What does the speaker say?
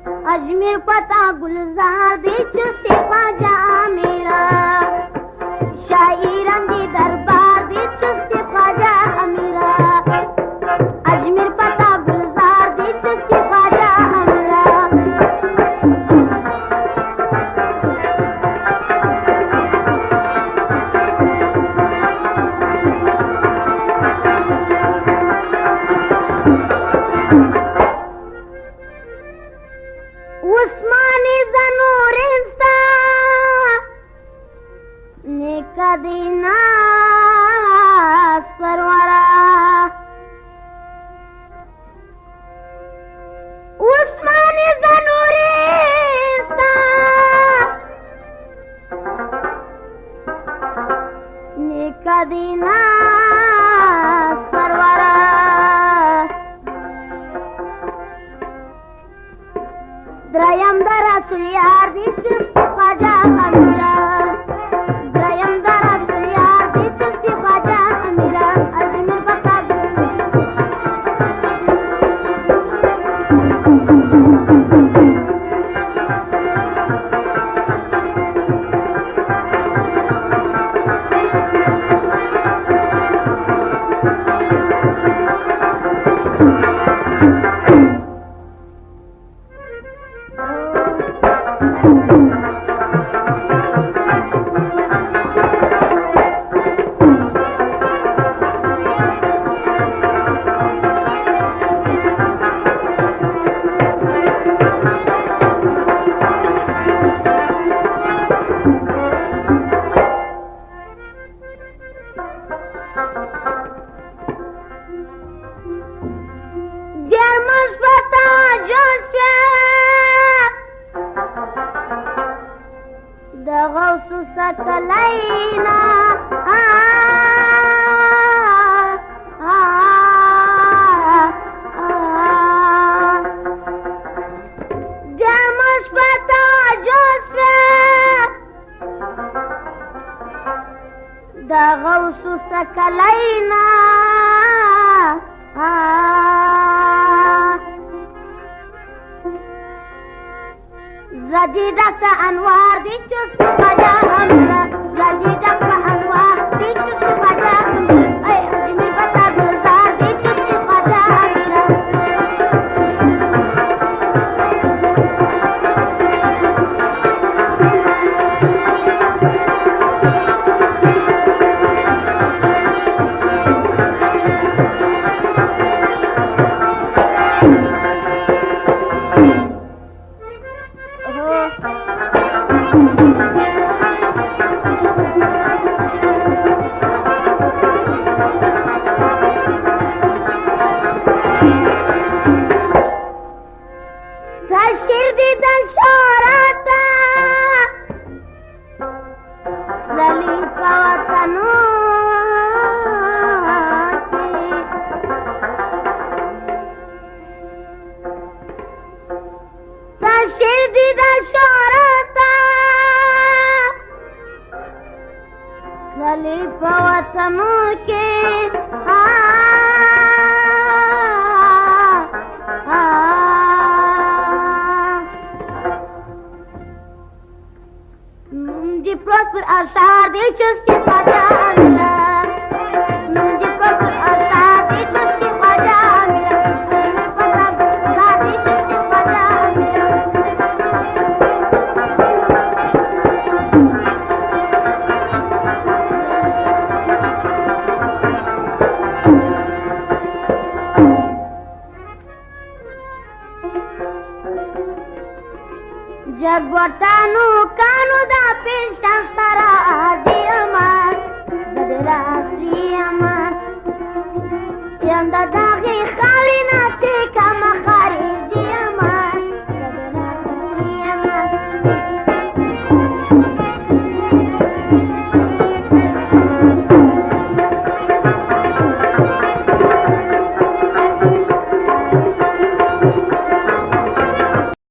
अजमेर पता गुलजार दी चुस्ती ख्वाजा मेरा शायरान दी दरबार दी चुस्ती ख्वाजा मेरा अजमेर पता गुलजार दी चुस्ती ख्वाजा मेरा उस्मानी ज़नूर इंसान नेकदीना परवरा उस्मानी ज़नूर इंसान नेकदीना परवरा द्रयम दरा सुलियार दी चुस्ती ख्वाजा मेरा द्रयम दरा सुलियार दी चुस्ती ख्वाजा मेरा अजमेर पता Dermas pata joswe da gausu sakalaina Dermas pata joswe da gausu sakalaina Zadi Dr. Anwar di Chuspi Pada Amira Zadi Dr. Anwar di Chuspi Pada Amira Ay Ajmer Pata Gulzar di Chuspi Pada Amira Tashirdi dasharata Lalika watanu Tashirdi dasharata Lalika watanu ke Di proper arshar di chusti Khwaja मेरा di proper arshar di chusti Khwaja मेरा अजमेर पता गुलजार दी चुस्ती ख्वाजा मेरा Jagbotanu kanu da pishan sara diama zadera asli ama yanda da